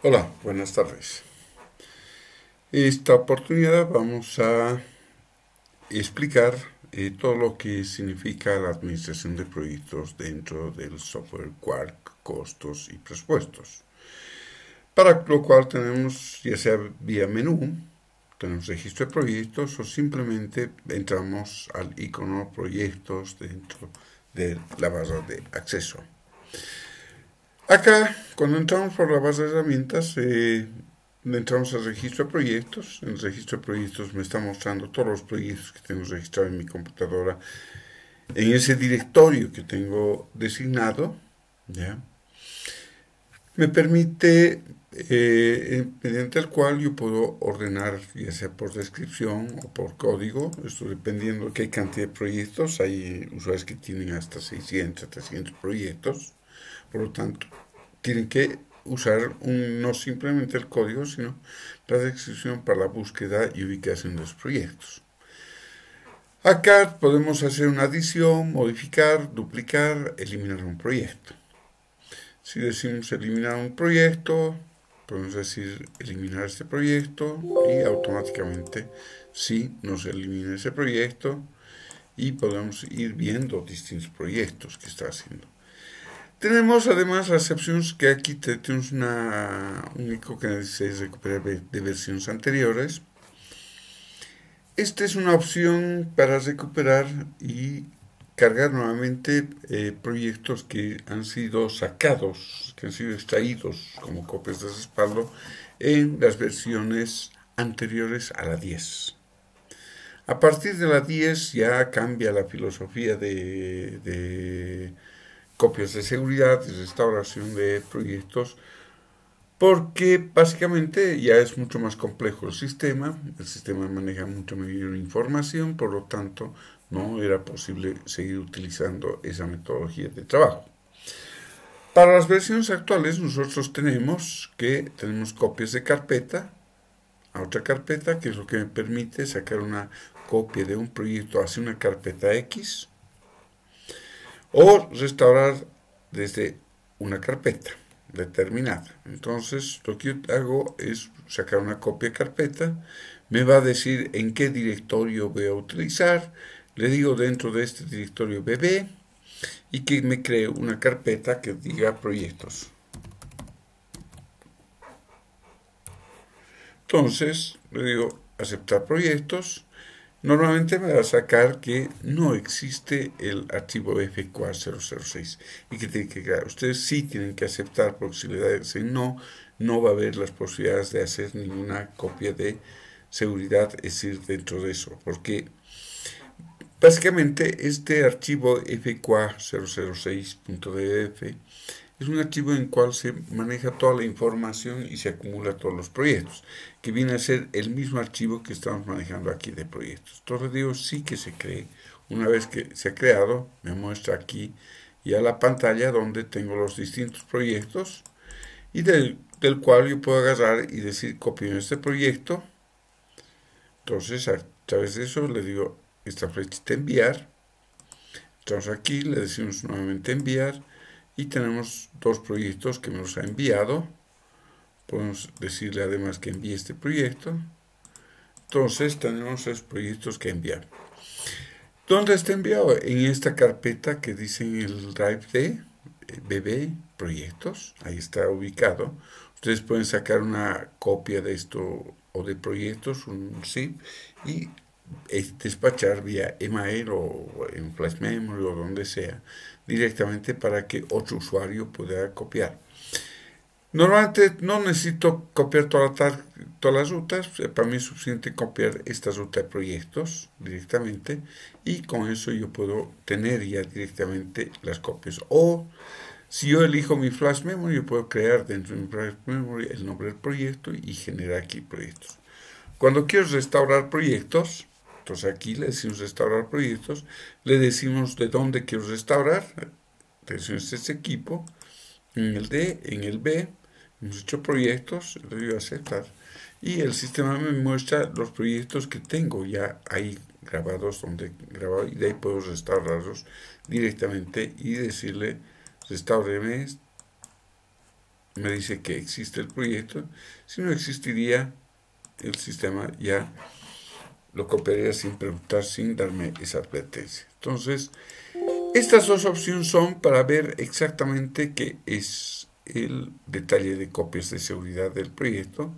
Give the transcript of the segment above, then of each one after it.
Hola, buenas tardes. Esta oportunidad vamos a explicar todo lo que significa la administración de proyectos dentro del software Quark, costos y presupuestos. Para lo cual tenemos, ya sea vía menú, tenemos registro de proyectos o simplemente entramos al icono proyectos dentro de la barra de acceso. Acá, cuando entramos por la base de herramientas, entramos al registro de proyectos. En el registro de proyectos me está mostrando todos los proyectos que tengo registrados en mi computadora en ese directorio que tengo designado. ¿Ya? Me permite, mediante el cual yo puedo ordenar, ya sea por descripción o por código, esto dependiendo de qué cantidad de proyectos. Hay usuarios que tienen hasta 600, 300 proyectos. Por lo tanto, tienen que usar no simplemente el código, sino la descripción para la búsqueda y ubicación de los proyectos. Acá podemos hacer una adición, modificar, duplicar, eliminar un proyecto. Si decimos eliminar un proyecto, podemos decir eliminar este proyecto y automáticamente sí nos elimina ese proyecto y podemos ir viendo distintos proyectos que está haciendo. Tenemos además las opciones que aquí tenemos un icono que dice recuperar de versiones anteriores. Esta es una opción para recuperar y cargar nuevamente proyectos que han sido sacados, que han sido extraídos como copias de respaldo en las versiones anteriores a la 10. A partir de la 10 ya cambia la filosofía de copias de seguridad y restauración de proyectos, porque básicamente ya es mucho más complejo el sistema maneja mucho mayor información, por lo tanto no era posible seguir utilizando esa metodología de trabajo. Para las versiones actuales nosotros tenemos copias de carpeta a otra carpeta, que es lo que me permite sacar una copia de un proyecto hacia una carpeta X, o restaurar desde una carpeta determinada. Entonces lo que yo hago es sacar una copia de carpeta, me va a decir en qué directorio voy a utilizar, le digo dentro de este directorio BB y que me cree una carpeta que diga proyectos. Entonces le digo aceptar proyectos. Normalmente me va a sacar que no existe el archivo F4006 y que tiene que crear. Ustedes sí tienen que aceptar, porque si le dicen no, no va a haber las posibilidades de hacer ninguna copia de seguridad, es decir, dentro de eso, porque básicamente este archivo F4006.df es un archivo en el cual se maneja toda la información y se acumula todos los proyectos, que viene a ser el mismo archivo que estamos manejando aquí de proyectos. Entonces digo sí que se cree. Una vez que se ha creado, me muestra aquí ya la pantalla donde tengo los distintos proyectos y del cual yo puedo agarrar y decir copio este proyecto. Entonces a través de eso le digo esta flechita enviar. Entonces aquí le decimos nuevamente enviar. Y tenemos dos proyectos que me los ha enviado. Podemos decirle además que envíe este proyecto. Entonces tenemos los proyectos que enviar. ¿Dónde está enviado? En esta carpeta que dice en el drive de BB proyectos. Ahí está ubicado. Ustedes pueden sacar una copia de esto o de proyectos, un zip, y despachar vía email o en flash memory o donde sea, directamente para que otro usuario pueda copiar. Normalmente no necesito copiar todas las rutas, para mí es suficiente copiar esta ruta de proyectos directamente y con eso yo puedo tener ya directamente las copias. O si yo elijo mi flash memory, yo puedo crear dentro de mi flash memory el nombre del proyecto y generar aquí proyectos. Cuando quiero restaurar proyectos, entonces aquí le decimos restaurar proyectos, le decimos de dónde quiero restaurar, le decimos este equipo, en el D, en el B, hemos hecho proyectos, le doy a aceptar, y el sistema me muestra los proyectos que tengo ya ahí grabados, y de ahí puedo restaurarlos directamente y decirle, restáureme me dice que existe el proyecto. Si no existiría, el sistema ya lo copiaría sin preguntar, sin darme esa advertencia. Entonces, estas dos opciones son para ver exactamente qué es el detalle de copias de seguridad del proyecto.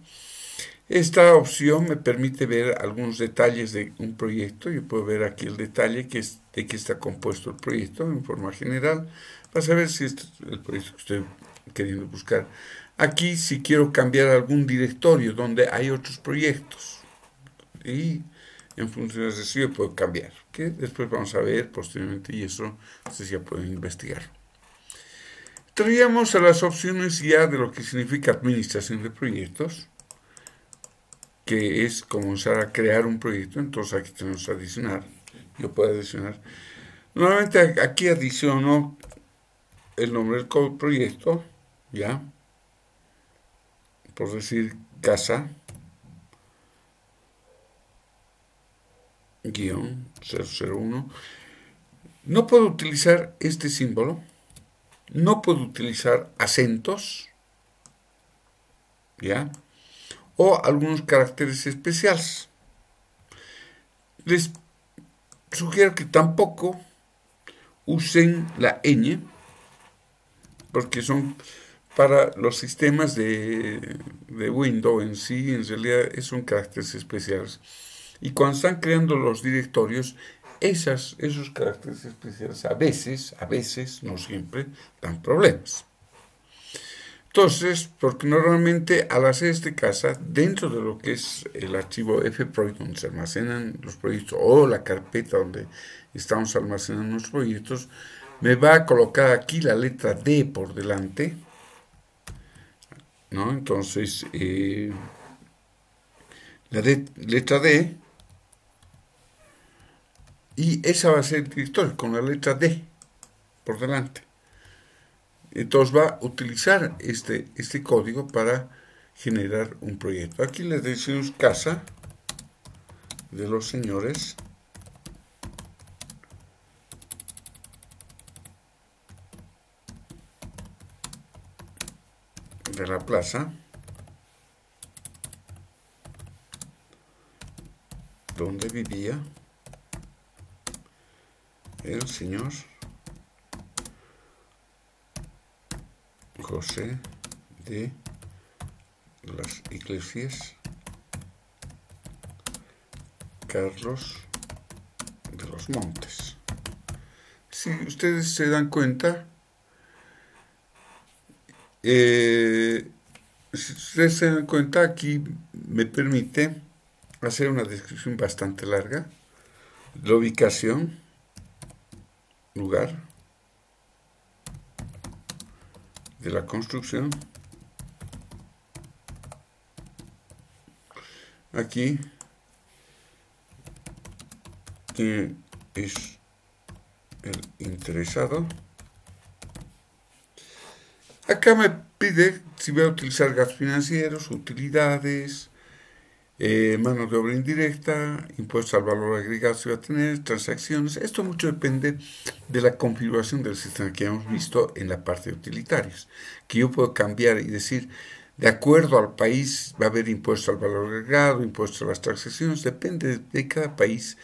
Esta opción me permite ver algunos detalles de un proyecto. Yo puedo ver aquí el detalle de qué está compuesto el proyecto en forma general, para saber si este es el proyecto que estoy queriendo buscar. Aquí si quiero cambiar algún directorio donde hay otros proyectos, y en función de eso yo puedo cambiar, que después vamos a ver posteriormente, y eso ustedes ya pueden investigar. Traíamos a las opciones ya de lo que significa administración de proyectos, que es comenzar a crear un proyecto. Entonces aquí tenemos adicionar. Yo puedo adicionar. Nuevamente aquí adiciono el nombre del proyecto, ya, por decir casa guión 001. No puedo utilizar este símbolo, no puedo utilizar acentos, ya, o algunos caracteres especiales. Les sugiero que tampoco usen la ñ, porque son para los sistemas de Windows en sí, en realidad son caracteres especiales. Y cuando están creando los directorios, esos caracteres especiales a veces, no siempre, dan problemas. Entonces, porque normalmente al hacer este casa, dentro de lo que es el archivo fproject donde se almacenan los proyectos, o la carpeta donde estamos almacenando los proyectos, me va a colocar aquí la letra D por delante, ¿no? Entonces, la letra D, y esa va a ser el directorio con la letra D por delante. Entonces va a utilizar este código para generar un proyecto. Aquí le decimos casa de los señores de la plaza donde vivía el señor José de las Iglesias Carlos de los Montes. Si ustedes se dan cuenta, aquí me permite hacer una descripción bastante larga, la ubicación, lugar de la construcción, aquí quién es el interesado. Acá me pide si voy a utilizar gastos financieros, utilidades, mano de obra indirecta, impuestos al valor agregado si va a tener, transacciones. Esto mucho depende de la configuración del sistema que hemos visto en la parte de utilitarios, que yo puedo cambiar y decir, de acuerdo al país va a haber impuesto al valor agregado, impuesto a las transacciones, depende de cada país,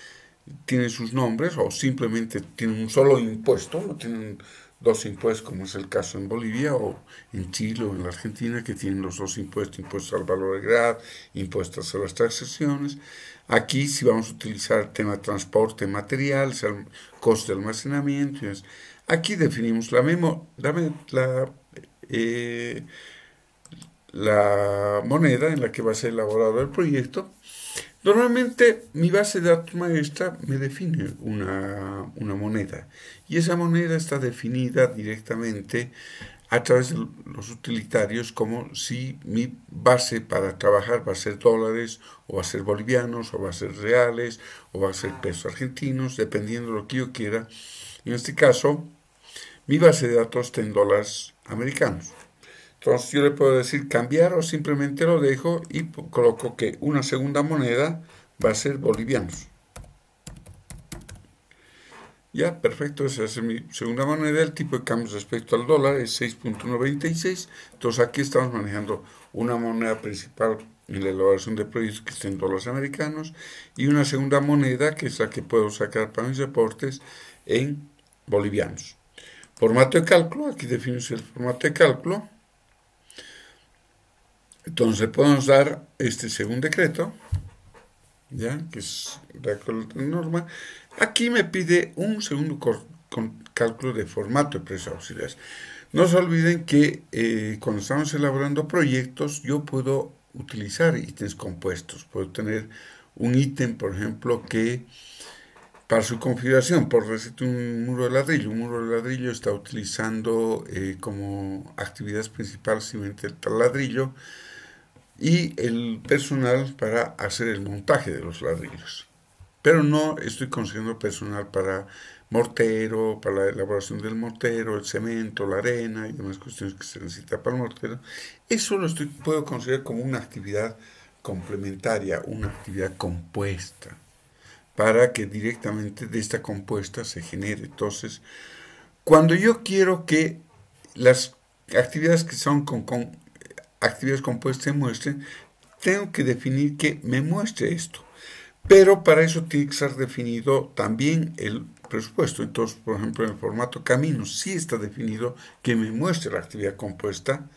tiene sus nombres o simplemente tiene un solo impuesto, no tienen dos impuestos como es el caso en Bolivia o en Chile o en la Argentina, que tienen los dos impuestos, impuestos al valor agregado, impuestos a las transacciones. Aquí si vamos a utilizar el tema de transporte material, el coste de almacenamiento, aquí definimos la moneda en la que va a ser elaborado el proyecto. Normalmente mi base de datos maestra me define una moneda, y esa moneda está definida directamente a través de los utilitarios, como si mi base para trabajar va a ser dólares, o va a ser bolivianos, o va a ser reales, o va a ser pesos argentinos, dependiendo de lo que yo quiera. En este caso, mi base de datos está en dólares americanos. Entonces yo le puedo decir cambiar, o simplemente lo dejo y coloco que una segunda moneda va a ser bolivianos. Ya, perfecto, esa es mi segunda moneda. El tipo de cambio respecto al dólar es 6.96. Entonces aquí estamos manejando una moneda principal en la elaboración de proyectos que estén en dólares americanos y una segunda moneda que es la que puedo sacar para mis reportes en bolivianos. Formato de cálculo, aquí definimos el formato de cálculo. Entonces podemos dar según decreto, ya que es de acuerdo a la norma. Aquí me pide un segundo con cálculo de formato de precios auxiliares. No se olviden que cuando estamos elaborando proyectos yo puedo utilizar ítems compuestos. Puedo tener un ítem, por ejemplo, que para su configuración, por decirte un muro de ladrillo. Un muro de ladrillo está utilizando como actividades principales simplemente el ladrillo y el personal para hacer el montaje de los ladrillos. Pero no estoy consiguiendo personal para mortero, para la elaboración del mortero, el cemento, la arena y demás cuestiones que se necesita para el mortero. Eso puedo considerar como una actividad complementaria, una actividad compuesta, para que directamente de esta compuesta se genere. Entonces, cuando yo quiero que las actividades que son con actividades compuestas se muestren, tengo que definir que me muestre esto. Pero para eso tiene que ser definido también el presupuesto. Entonces, por ejemplo, en el formato caminos sí está definido que me muestre la actividad compuesta.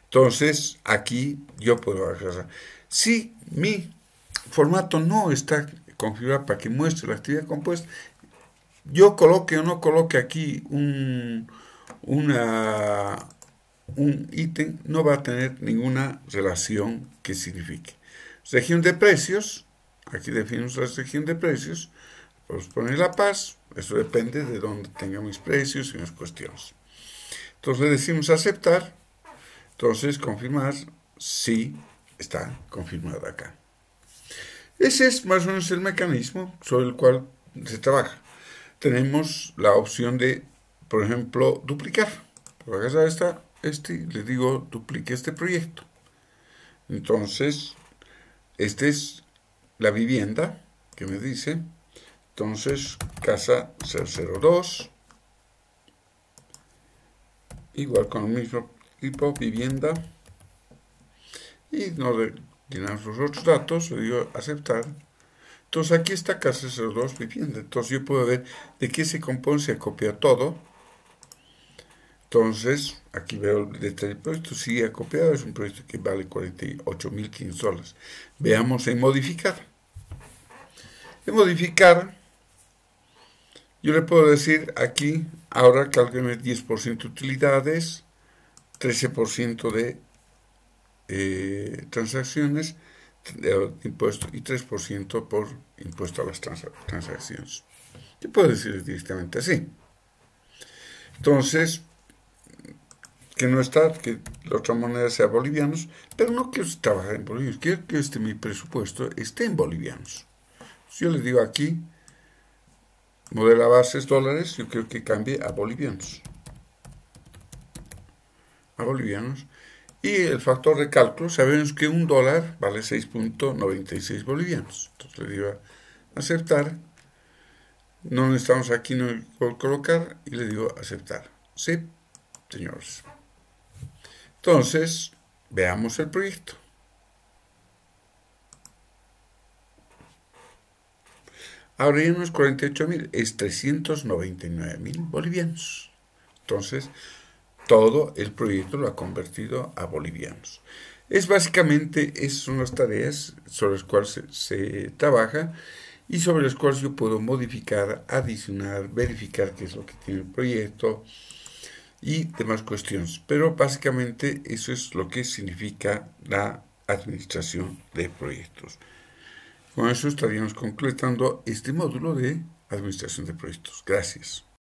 Entonces, aquí yo puedo agarrar. Si mi formato no está configurado para que muestre la actividad compuesta, yo coloque o no coloque aquí un ítem, no va a tener ninguna relación que signifique. Región de precios. Aquí definimos la región de precios. Podemos poner La Paz. Eso depende de dónde tenga mis precios y mis cuestiones. Entonces le decimos aceptar. Entonces confirmar. Sí, está confirmado acá. Ese es más o menos el mecanismo sobre el cual se trabaja. Tenemos la opción de, por ejemplo, duplicar. Por agarrar le digo duplique este proyecto. Entonces, este es la vivienda que me dice. Entonces, casa 002, igual con el mismo tipo, vivienda, y no llenamos los otros datos, le digo aceptar. Entonces aquí está casa 02, vivienda. Entonces yo puedo ver de qué se compone, se copia todo. Entonces, aquí veo el detalle del proyecto, sí ha copiado, es un proyecto que vale $48.500. Veamos en modificar. En modificar, yo le puedo decir aquí, ahora cálculo 10% utilidades, 13% de transacciones de impuesto y 3% por impuesto a las transacciones. Yo puedo decir directamente así. Entonces, que no está, que la otra moneda sea bolivianos, pero no quiero trabajar en bolivianos, quiero que mi presupuesto esté en bolivianos. Si yo le digo aquí, modela bases dólares, yo quiero que cambie a bolivianos. A bolivianos. Y el factor de cálculo, sabemos que un dólar vale 6.96 bolivianos. Entonces le digo a aceptar. No necesitamos aquí no colocar y le digo aceptar. Sí, señores. Entonces, veamos el proyecto. Ahora ya no es 48.000, es 399.000 bolivianos. Entonces, todo el proyecto lo ha convertido a bolivianos. Esas son las tareas sobre las cuales se trabaja y sobre las cuales yo puedo modificar, adicionar, verificar qué es lo que tiene el proyecto y demás cuestiones. Pero básicamente eso es lo que significa la administración de proyectos. Con eso estaríamos completando este módulo de administración de proyectos. Gracias.